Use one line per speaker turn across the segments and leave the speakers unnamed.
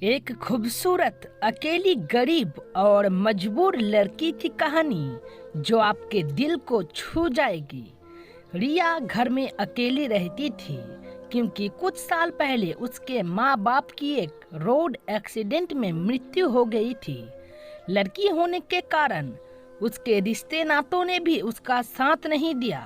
एक खूबसूरत अकेली गरीब और मजबूर लड़की की कहानी जो आपके दिल को छू जाएगी। रिया घर में अकेली रहती थी क्योंकि कुछ साल पहले उसके माँ बाप की एक रोड एक्सीडेंट में मृत्यु हो गई थी। लड़की होने के कारण उसके रिश्ते नातों ने भी उसका साथ नहीं दिया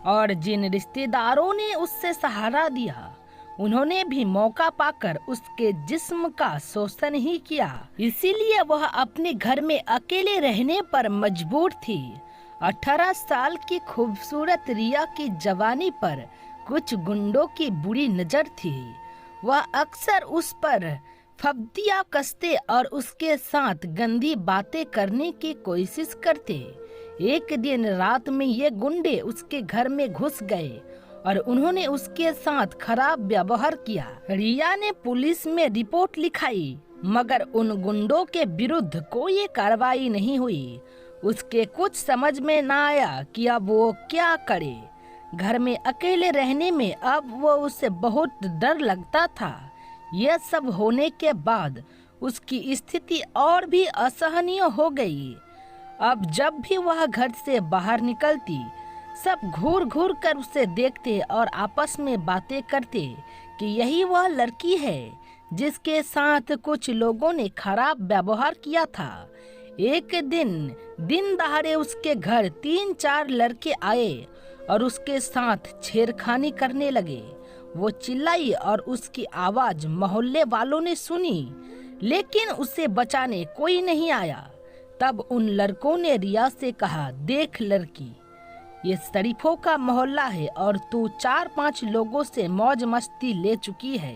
और जिन रिश्तेदारों ने उससे सहारा दिया उन्होंने भी मौका पाकर उसके जिस्म का शोषण ही किया। इसीलिए वह अपने घर में अकेले रहने पर मजबूर थी। 18 साल की खूबसूरत रिया की जवानी पर कुछ गुंडों की बुरी नजर थी। वह अक्सर उस पर फब्तियां कसते और उसके साथ गंदी बातें करने की कोशिश करते। एक दिन रात में ये गुंडे उसके घर में घुस गए और उन्होंने उसके साथ खराब व्यवहार किया। रिया ने पुलिस में रिपोर्ट लिखाई मगर उन गुंडों के विरुद्ध कोई कार्रवाई नहीं हुई। उसके कुछ समझ में न आया कि अब वो क्या करे। घर में अकेले रहने में अब वो उसे बहुत डर लगता था। यह सब होने के बाद उसकी स्थिति और भी असहनीय हो गई। अब जब भी वह घर से बाहर निकलती सब घूर घूर कर उसे देखते और आपस में बातें करते कि यही वह लड़की है जिसके साथ कुछ लोगों ने खराब व्यवहार किया था। एक दिन दहाड़े उसके घर 3-4 लड़के आए और उसके साथ छेड़खानी करने लगे। वो चिल्लाई और उसकी आवाज मोहल्ले वालों ने सुनी लेकिन उसे बचाने कोई नहीं आया। तब उन लड़कों ने रिया से कहा, देख लड़की, ये शरीफों का मोहल्ला है और तू 4-5 लोगों से मौज मस्ती ले चुकी है,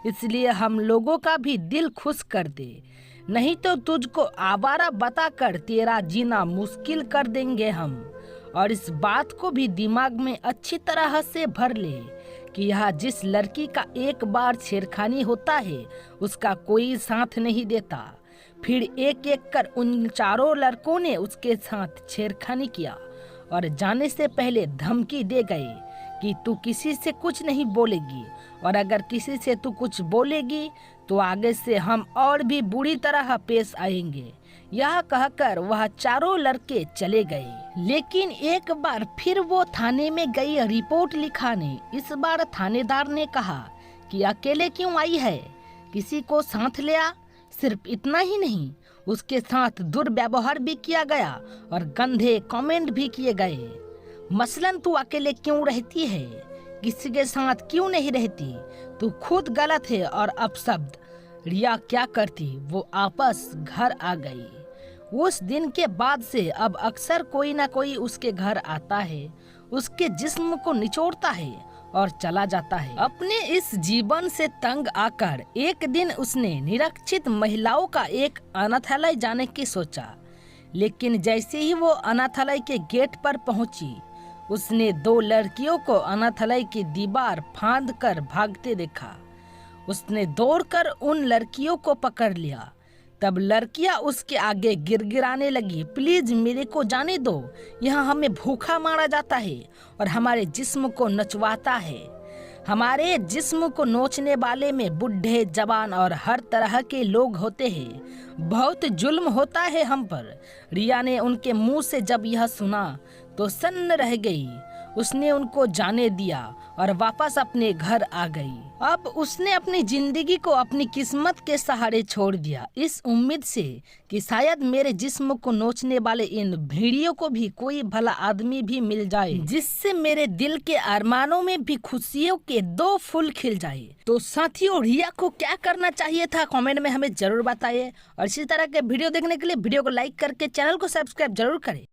इसलिए हम लोगों का भी दिल खुश कर दे, नहीं तो तुझको आवारा बताकर तेरा जीना मुश्किल कर देंगे हम। और इस बात को भी दिमाग में अच्छी तरह से भर ले कि यह जिस लड़की का एक बार छेड़खानी होता है उसका कोई साथ नहीं देता। फिर एक एक कर उन चारों लड़कों ने उसके साथ छेड़खानी किया और जाने से पहले धमकी दे गए कि तू किसी से कुछ नहीं बोलेगी और अगर किसी से तू कुछ बोलेगी तो आगे से हम और भी बुरी तरह पेश आएंगे। यह कहकर वह चारों लड़के चले गए। लेकिन एक बार फिर वो थाने में गई रिपोर्ट लिखाने। इस बार थानेदार ने कहा कि अकेले क्यों आई है, किसी को साथ ले आ। सिर्फ इतना ही नहीं, उसके साथ दुर्व्यवहार भी किया गया और गंदे कमेंट भी किए गए। मसलन तू अकेले क्यों रहती है, किसी के साथ क्यों नहीं रहती, तू खुद गलत है। और अपशब्द। रिया क्या करती, वो आपस घर आ गई। उस दिन के बाद से अब अक्सर कोई ना कोई उसके घर आता है, उसके जिस्म को निचोड़ता है और चला जाता है। अपने इस जीवन से तंग आकर एक दिन उसने निरक्षित महिलाओं का एक अनाथालय जाने की सोचा। लेकिन जैसे ही वो अनाथालय के गेट पर पहुंची उसने 2 लड़कियों को अनाथालय की दीवार फांद कर भागते देखा। उसने दौड़कर उन लड़कियों को पकड़ लिया। तब लड़कियां उसके आगे गिड़गिड़ाने लगी, प्लीज मेरे को जाने दो, यहाँ हमें भूखा मारा जाता है और हमारे जिस्म को नचवाता है। हमारे जिस्म को नोचने वाले में बूढ़े, जवान और हर तरह के लोग होते हैं। बहुत जुल्म होता है हम पर। रिया ने उनके मुंह से जब यह सुना तो सन्न रह गई। उसने उनको जाने दिया और वापस अपने घर आ गई। अब उसने अपनी जिंदगी को अपनी किस्मत के सहारे छोड़ दिया, इस उम्मीद से कि शायद मेरे जिस्म को नोचने वाले इन भेड़ियों को भी कोई भला आदमी भी मिल जाए जिससे मेरे दिल के अरमानों में भी खुशियों के 2 फूल खिल जाए। तो साथियों, रिया को क्या करना चाहिए था कमेंट में हमें जरूर बताइए और इसी तरह के वीडियो देखने के लिए वीडियो को लाइक करके चैनल को सब्सक्राइब जरूर करें।